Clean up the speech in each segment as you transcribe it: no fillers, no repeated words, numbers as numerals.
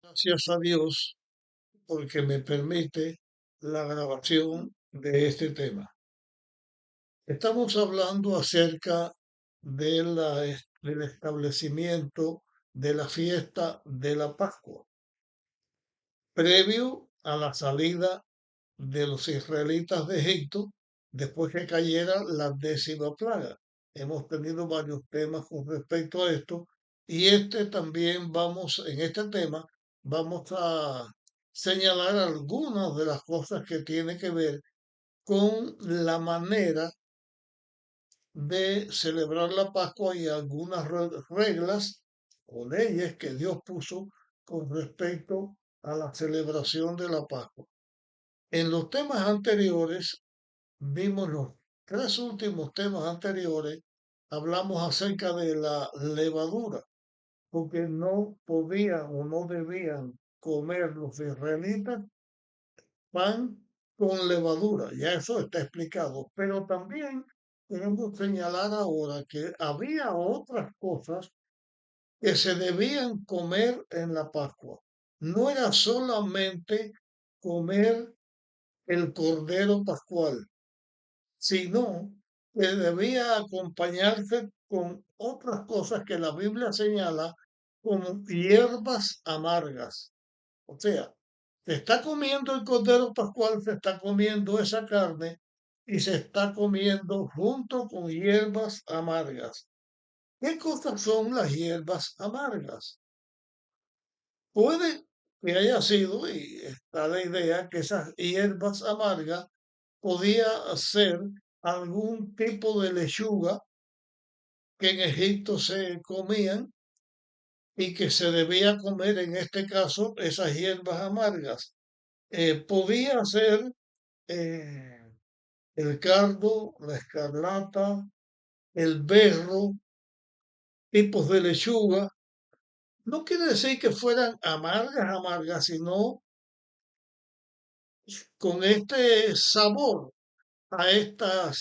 Gracias a Dios porque me permite la grabación de este tema. Estamos hablando acerca del establecimiento de la fiesta de la Pascua, previo a la salida de los israelitas de Egipto después que cayera la 10ª plaga. Hemos tenido varios temas con respecto a esto y en este tema vamos a señalar algunas de las cosas que tienen que ver con la manera de celebrar la Pascua y algunas reglas o leyes que Dios puso con respecto a la celebración de la Pascua. En los temas anteriores vimos los tres últimos temas anteriores, hablamos acerca de la levadura, porque no podían o no debían comer los israelitas pan con levadura, ya eso está explicado, pero también queremos señalar ahora que había otras cosas que se debían comer en la Pascua. No era solamente comer el cordero pascual, sino que debía acompañarse con otras cosas que la Biblia señala como hierbas amargas. O sea, se está comiendo el cordero pascual, se está comiendo esa carne y se está comiendo junto con hierbas amargas. ¿Qué cosas son las hierbas amargas? Puede que haya sido, y está la idea, que esas hierbas amargas podía ser algún tipo de lechuga que en Egipto se comían y que se debía comer en este caso esas hierbas amargas. Podía ser eh, el cardo, la escarlata, el berro, tipos de lechuga. No quiere decir que fueran amargas, amargas, sino con este sabor a estas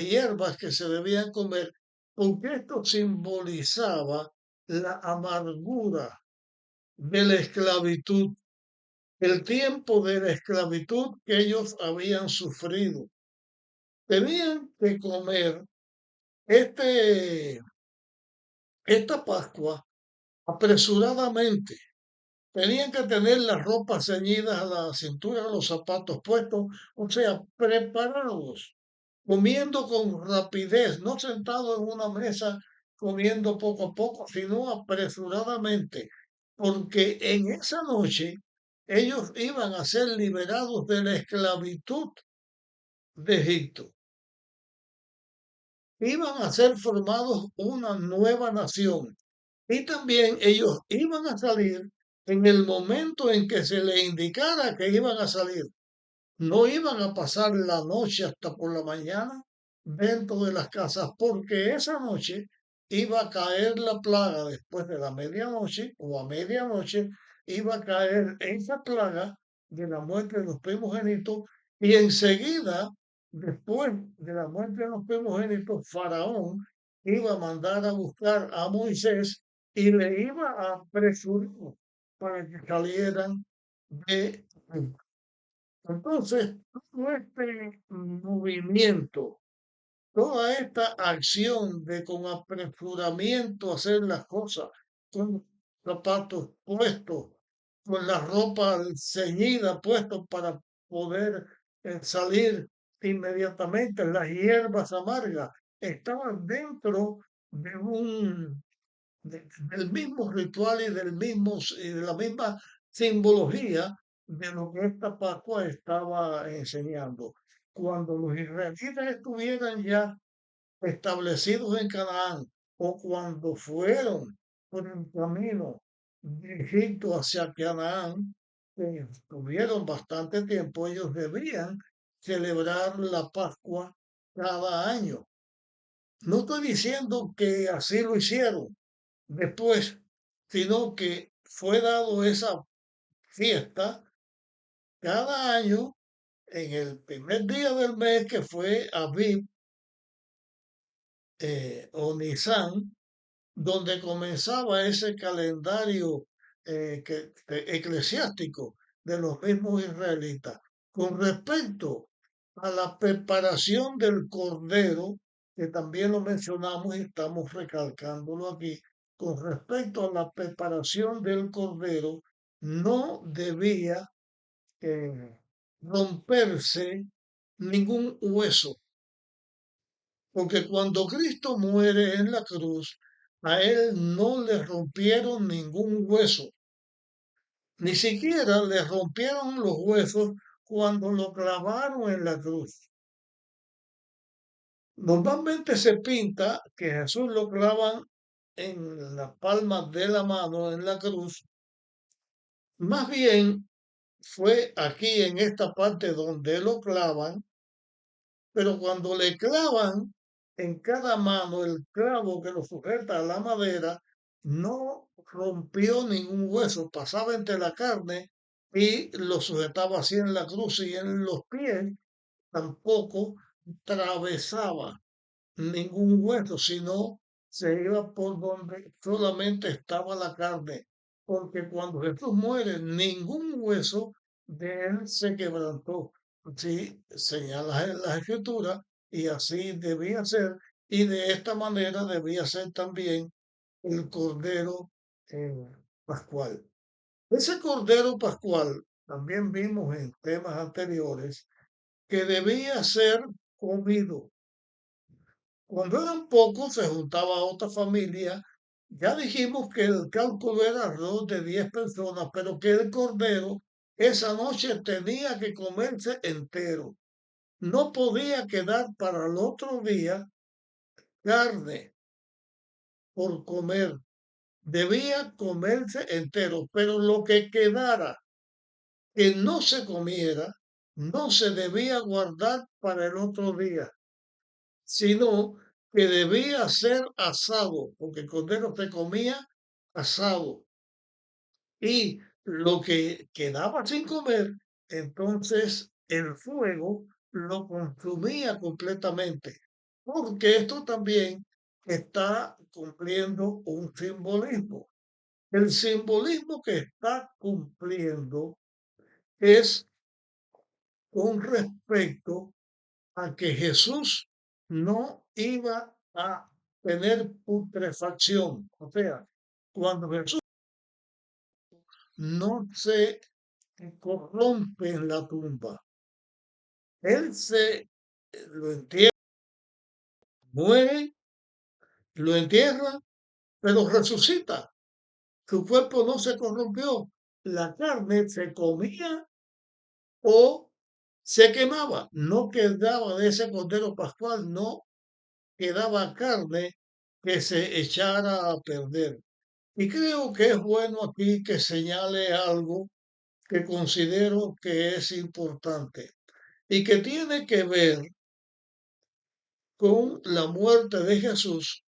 hierbas que se debían comer, porque esto simbolizaba la amargura de la esclavitud, el tiempo de la esclavitud que ellos habían sufrido. Tenían que comer este, esta Pascua apresuradamente. Tenían que tener las ropas ceñidas a la cintura, los zapatos puestos, o sea, preparados, comiendo con rapidez, no sentados en una mesa comiendo poco a poco, sino apresuradamente, porque en esa noche ellos iban a ser liberados de la esclavitud de Egipto. Iban a ser formados una nueva nación y también ellos iban a salir en el momento en que se les indicara que iban a salir. No iban a pasar la noche hasta por la mañana dentro de las casas, porque esa noche iba a caer la plaga después de la medianoche o a medianoche, iba a caer esa plaga de la muerte de los primogénitos y enseguida, después de la muerte de los primogénitos, Faraón iba a mandar a buscar a Moisés y le iba a apresurar para que salieran de Egipto. Entonces, todo este movimiento, toda esta acción de con apresuramiento hacer las cosas, con zapatos puestos, con la ropa ceñida puestos para poder salir inmediatamente, las hierbas amargas, estaban dentro de del mismo ritual y y de la misma simbología de lo que esta Pascua estaba enseñando. Cuando los israelitas estuvieran ya establecidos en Canaán o cuando fueron por el camino de Egipto hacia Canaán, que tuvieron bastante tiempo, ellos debían celebrar la Pascua cada año. No estoy diciendo que así lo hicieron después, sino que fue dado esa fiesta cada año en el primer día del mes que fue Aviv o Nisan, donde comenzaba ese calendario eclesiásticos de los mismos israelitas. Con respecto a la preparación del cordero, que también lo mencionamos y estamos recalcándolo aquí, con respecto a la preparación del cordero, no debía romperse ningún hueso, porque cuando Cristo muere en la cruz, a él no le rompieron ningún hueso, ni siquiera le rompieron los huesos cuando lo clavaron en la cruz. Normalmente se pinta que Jesús lo clavan en la palma de la mano en la cruz. Más bien fue aquí en esta parte donde lo clavan, pero cuando le clavan en cada mano el clavo que lo sujeta a la madera, no rompió ningún hueso, pasaba entre la carne y lo sujetaba así en la cruz, y en los pies tampoco atravesaba ningún hueso, sino se iba por donde solamente estaba la carne, porque cuando Jesús muere, ningún hueso de él se quebrantó. Sí, señala en las escrituras, y así debía ser, y de esta manera debía ser también el Cordero eh, Pascual. Ese Cordero Pascual, también vimos en temas anteriores, que debía ser comido. Cuando eran pocos, se juntaba otra familia. Ya dijimos que el cálculo era alrededor de 10 personas, pero que el cordero esa noche tenía que comerse entero. No podía quedar para el otro día carne por comer. Debía comerse entero, pero lo que quedara que no se comiera, no se debía guardar para el otro día, sino que debía ser asado, porque el cordero se comía asado. Y lo que quedaba sin comer, entonces el fuego lo consumía completamente, porque esto también está cumpliendo un simbolismo. El simbolismo que está cumpliendo es con respecto a que Jesús no iba a tener putrefacción. O sea, cuando Jesús no se corrompe en la tumba, él se lo entierra, muere, lo entierra, pero resucita. Su cuerpo no se corrompió. La carne se comía o se quemaba. No quedaba de ese cordero pascual, no quedaba carne que se echara a perder. Y creo que es bueno aquí que señale algo que considero que es importante y que tiene que ver con la muerte de Jesús,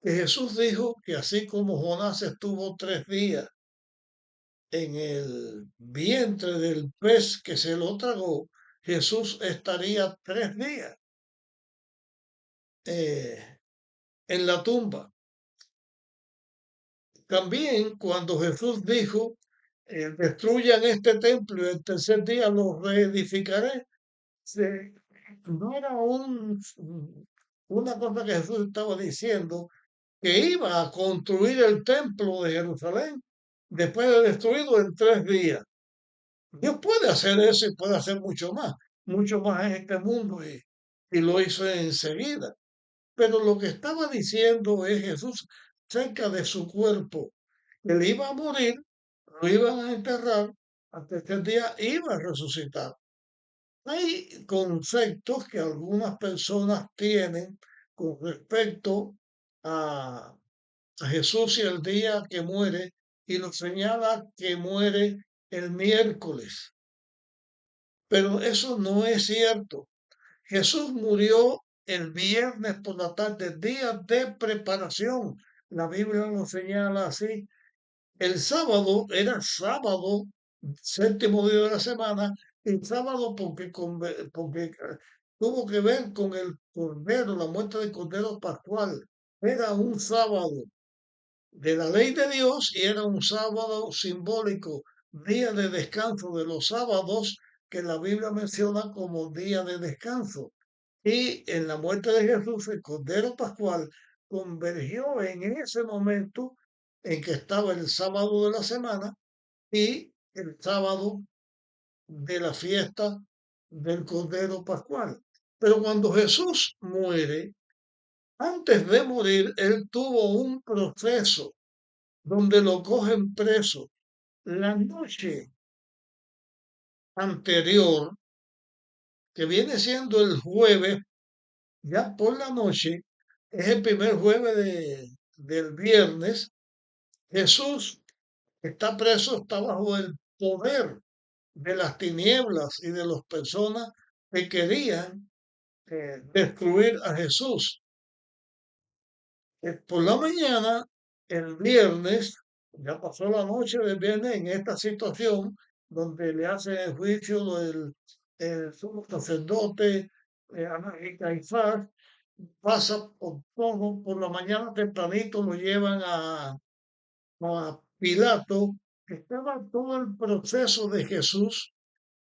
que Jesús dijo que así como Jonás estuvo 3 días en el vientre del pez que se lo tragó, Jesús estaría 3 días eh, en la tumba. También cuando Jesús dijo, destruyan este templo y el tercer día lo reedificaré, no era una cosa que Jesús estaba diciendo, que iba a construir el templo de Jerusalén después de destruido en 3 días. Dios puede hacer eso y puede hacer mucho más en este mundo, y lo hizo enseguida. Pero lo que estaba diciendo es Jesús cerca de su cuerpo. Él iba a morir, lo iban a enterrar, hasta este día iba a resucitar. Hay conceptos que algunas personas tienen con respecto a Jesús y el día que muere, y lo señala que muere el miércoles. Pero eso no es cierto. Jesús murió el viernes por la tarde, día de preparación. La Biblia lo señala así. El sábado era sábado, séptimo día de la semana, el sábado porque tuvo que ver con el Cordero, la muerte del Cordero Pascual. Era un sábado. de la ley de Dios y era un sábado simbólico, día de descanso de los sábados que la Biblia menciona como día de descanso. Y en la muerte de Jesús, el Cordero Pascual convergió en ese momento en que estaba el sábado de la semana y el sábado de la fiesta del Cordero Pascual. Pero cuando Jesús muere, antes de morir, él tuvo un proceso donde lo cogen preso. La noche anterior, que viene siendo el jueves, ya por la noche, es el primer jueves del viernes, Jesús está preso, está bajo el poder de las tinieblas y de las personas que querían destruir a Jesús. Por la mañana, el viernes, ya pasó la noche del viernes en esta situación donde le hacen el juicio el sumo sacerdote, Anás y Caifás, pasa por todo, por la mañana tempranito lo llevan a Pilato, estaba todo el proceso de Jesús.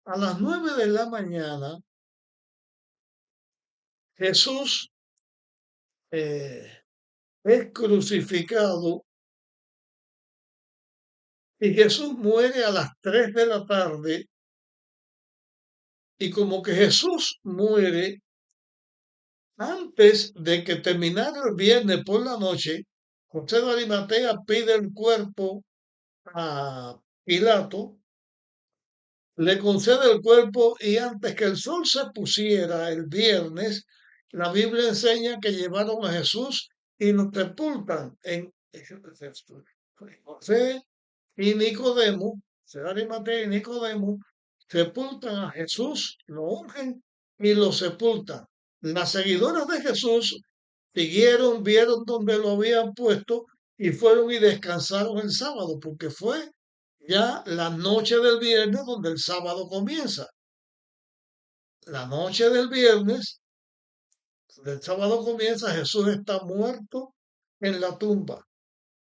A las 9 de la mañana, Jesús es crucificado y Jesús muere a las 3 de la tarde y como que Jesús muere antes de que terminara el viernes por la noche, José de Arimatea pide el cuerpo a Pilato, le concede el cuerpo y antes que el sol se pusiera el viernes, la Biblia enseña que llevaron a Jesús y lo sepultan en José y Nicodemo, José de Arimatea y Nicodemo, sepultan a Jesús, lo ungen y lo sepultan. Las seguidoras de Jesús siguieron, vieron donde lo habían puesto y fueron y descansaron el sábado, porque fue ya la noche del viernes donde el sábado comienza. La noche del viernes, del sábado comienza, Jesús está muerto en la tumba.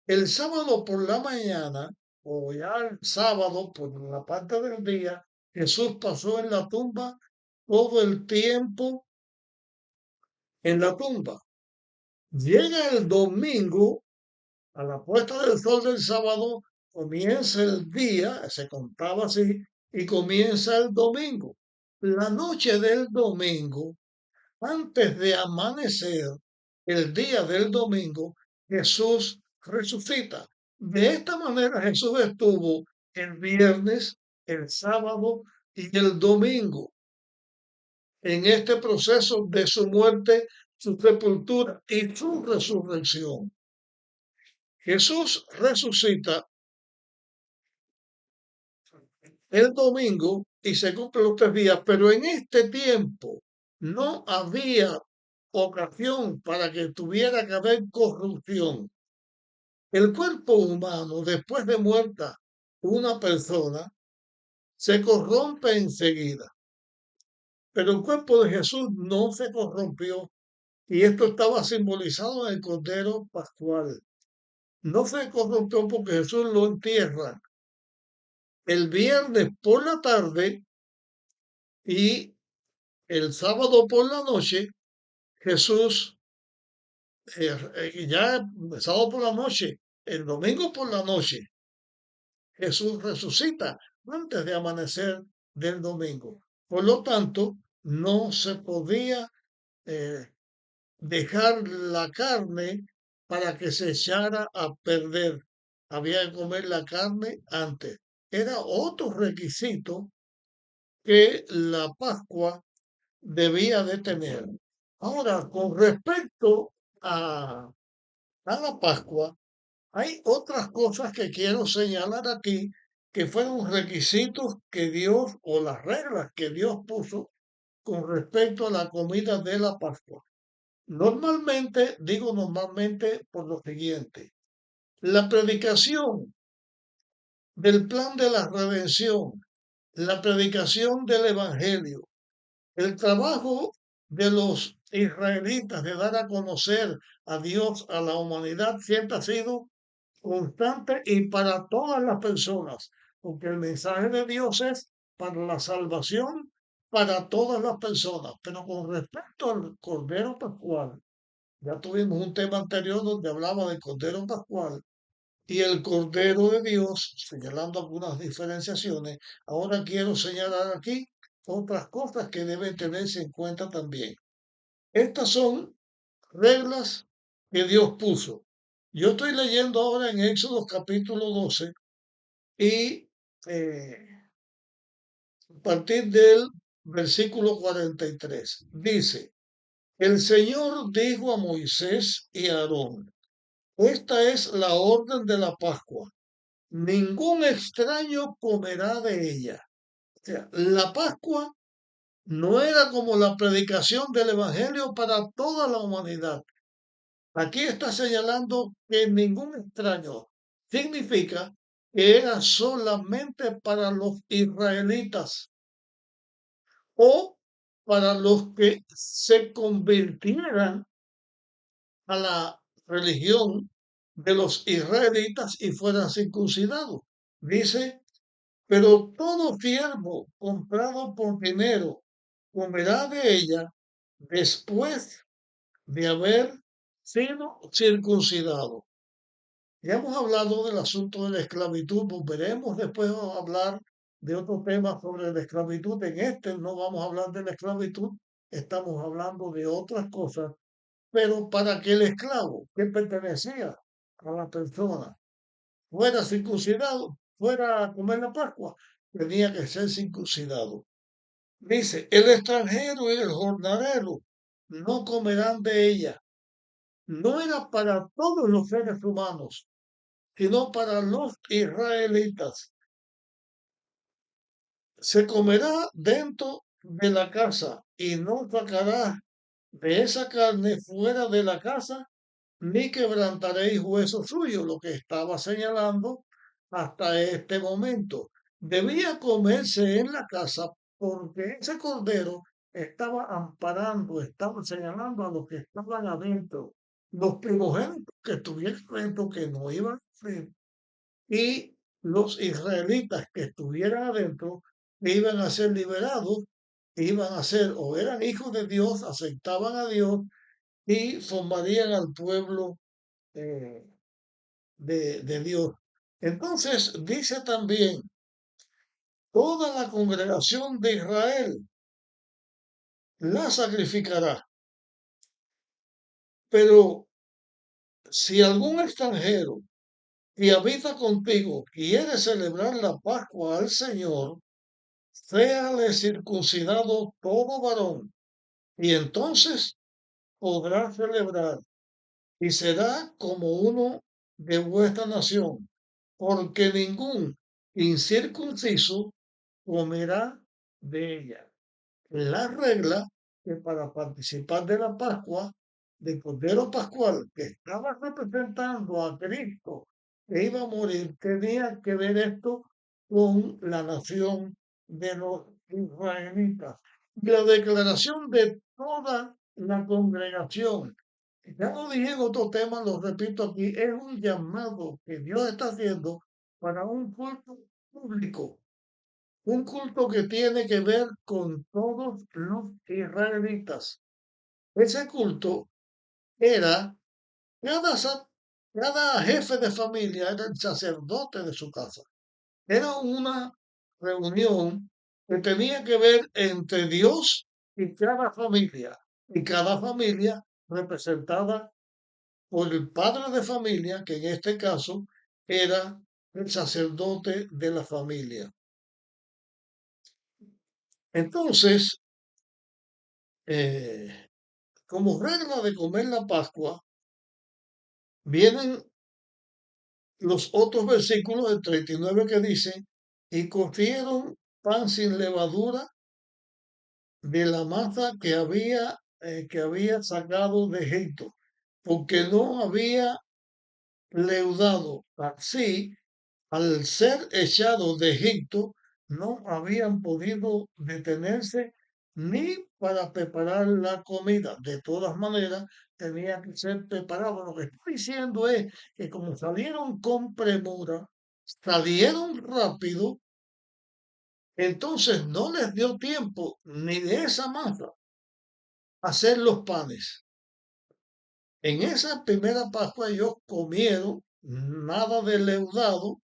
El sábado por la mañana, o ya el sábado por la parte del día, Jesús pasó en la tumba todo el tiempo en la tumba. Llega el domingo, a la puesta del sol del sábado, comienza el día, se contaba así, y comienza el domingo. La noche del domingo, antes de amanecer, el día del domingo, Jesús resucita. De esta manera Jesús estuvo el viernes, el sábado y el domingo en este proceso de su muerte, su sepultura y su resurrección. Jesús resucita el domingo y se cumplen los 3 días, pero en este tiempo no había ocasión para que tuviera que haber corrupción. El cuerpo humano, después de muerta una persona, se corrompe enseguida, pero el cuerpo de Jesús no se corrompió y esto estaba simbolizado en el Cordero Pascual. No se corrompió porque Jesús lo entierra el viernes por la tarde y el sábado por la noche. Jesús, ya el sábado por la noche, el domingo por la noche, Jesús resucita antes de amanecer del domingo. Por lo tanto, no se podía eh, dejar la carne para que se echara a perder. Había que comer la carne antes. Era otro requisito que la Pascua debía de tener. Ahora, con respecto a la Pascua, hay otras cosas que quiero señalar aquí que fueron requisitos que Dios o las reglas que Dios puso con respecto a la comida de la Pascua. Normalmente, digo normalmente por lo siguiente, la predicación del plan de la redención, la predicación del Evangelio, el trabajo de los israelitas de dar a conocer a Dios, a la humanidad, siempre ha sido constante y para todas las personas, porque el mensaje de Dios es para la salvación para todas las personas. Pero con respecto al Cordero Pascual, ya tuvimos un tema anterior donde hablaba del Cordero Pascual y el Cordero de Dios, señalando algunas diferenciaciones. Ahora quiero señalar aquí otras cosas que deben tenerse en cuenta también. Estas son reglas que Dios puso. Yo estoy leyendo ahora en Éxodo capítulo 12 y a partir del versículo 43 dice, el Señor dijo a Moisés y a Aarón, esta es la orden de la Pascua. Ningún extraño comerá de ella. O sea, la Pascua no era como la predicación del Evangelio para toda la humanidad. Aquí está señalando que ningún extraño significa que era solamente para los israelitas o para los que se convirtieran a la religión de los israelitas y fueran circuncidados. Dice, pero todo siervo comprado por dinero comerá de ella después de haber sido circuncidado. Ya hemos hablado del asunto de la esclavitud, volveremos después a hablar de otro tema sobre la esclavitud. En este no vamos a hablar de la esclavitud, estamos hablando de otras cosas, pero para que el esclavo que pertenecía a la persona fuera circuncidado, fuera a comer la Pascua, tenía que ser circuncidado. Dice, el extranjero y el jornalero no comerán de ella. No era para todos los seres humanos, sino para los israelitas. Se comerá dentro de la casa y no sacará de esa carne fuera de la casa, ni quebrantaréis hueso suyo, lo que estaba señalando hasta este momento. Debía comerse en la casa porque ese cordero estaba amparando, estaba señalando a los que estaban adentro, los primogénitos que estuvieran adentro, que no iban a sufrir, y los israelitas que estuvieran adentro iban a ser liberados, iban a ser o eran hijos de Dios, aceptaban a Dios y formarían al pueblo eh, de Dios. Entonces dice también, toda la congregación de Israel la sacrificará, pero si algún extranjero que habita contigo quiere celebrar la Pascua al Señor, séale circuncidado todo varón, y entonces podrá celebrar, y será como uno de vuestra nación, porque ningún incircunciso comerá de ella. La regla que para participar de la Pascua, del Cordero Pascual, que estaba representando a Cristo, que iba a morir, tenía que ver esto con la nación de los israelitas. Y la declaración de toda la congregación, ya lo dije en otro tema, lo repito aquí, es un llamado que Dios está haciendo para un culto público, un culto que tiene que ver con todos los israelitas. Ese culto era, cada, cada jefe de familia era el sacerdote de su casa. Era una reunión que tenía que ver entre Dios y cada familia. Y cada familia representada por el padre de familia, que en este caso era el sacerdote de la familia. Entonces, eh, como regla de comer la Pascua, vienen los otros versículos del 39 que dicen, y cogieron pan sin levadura de la masa que había sacado de Egipto, porque no había leudado. Así, al ser echados de Egipto, no habían podido detenerse ni para preparar la comida. De todas maneras, tenía que ser preparado. Lo que estoy diciendo es que como salieron con premura, salieron rápido, entonces no les dio tiempo ni de esa masa a hacer los panes. En esa primera Pascua ellos comieron nada de leudado,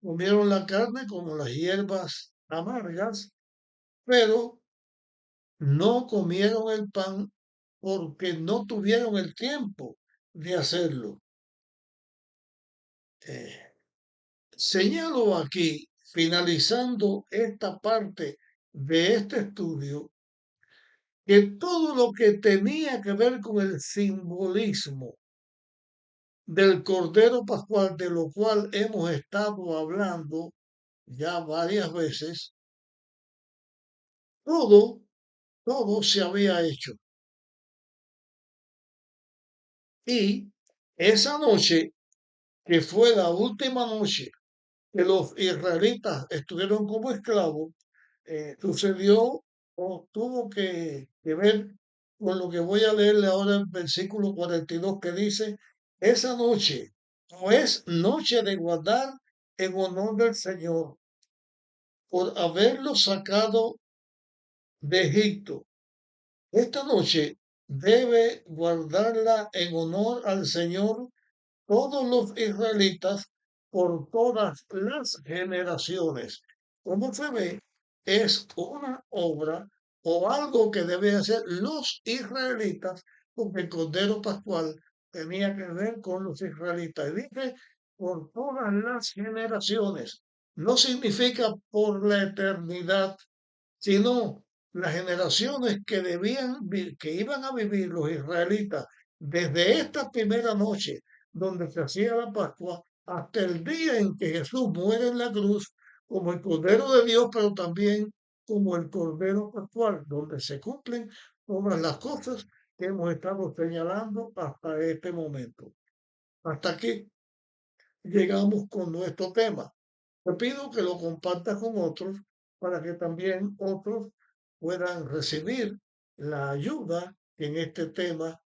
comieron la carne como las hierbas amargas, pero no comieron el pan porque no tuvieron el tiempo de hacerlo. Eh, Señalo aquí, finalizando esta parte de este estudio, que todo lo que tenía que ver con el simbolismo del Cordero Pascual, de lo cual hemos estado hablando ya varias veces, todo, todo se había hecho. Y esa noche, que fue la última noche que los israelitas estuvieron como esclavos, sucedió o tuvo que ver con lo que voy a leerle ahora el versículo 42 que dice, esa noche no es noche de guardar en honor del Señor por haberlo sacado de Egipto. Esta noche debe guardarla en honor al Señor todos los israelitas por todas las generaciones. Como se ve, es una obra o algo que deben hacer los israelitas, porque el Cordero Pascual tenía que ver con los israelitas. Y dice, por todas las generaciones. No significa por la eternidad, sino las generaciones que que iban a vivir los israelitas desde esta primera noche donde se hacía la Pascua hasta el día en que Jesús muere en la cruz como el Cordero de Dios, pero también como el Cordero Pascual, donde se cumplen todas las cosas que hemos estado señalando hasta este momento. Hasta aquí llegamos con nuestro tema. Te pido que lo compartas con otros para que también otros puedan recibir la ayuda que en este tema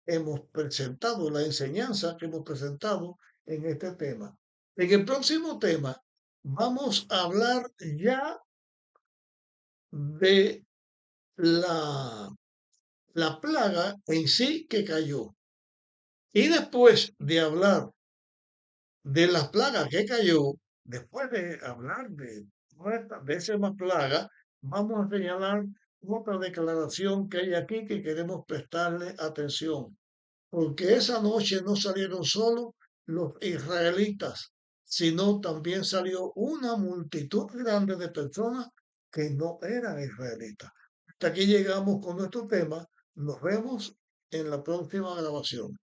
hemos presentado, la enseñanza que hemos presentado en este tema. En el próximo tema vamos a hablar ya de la, la plaga en sí que cayó. Y después de hablar de la plaga que cayó, después de hablar de esta décima plaga, vamos a señalar otra declaración que hay aquí que queremos prestarle atención, porque esa noche no salieron solo los israelitas, sino también salió una multitud grande de personas que no eran israelitas. Hasta aquí llegamos con nuestro tema. Nos vemos en la próxima grabación.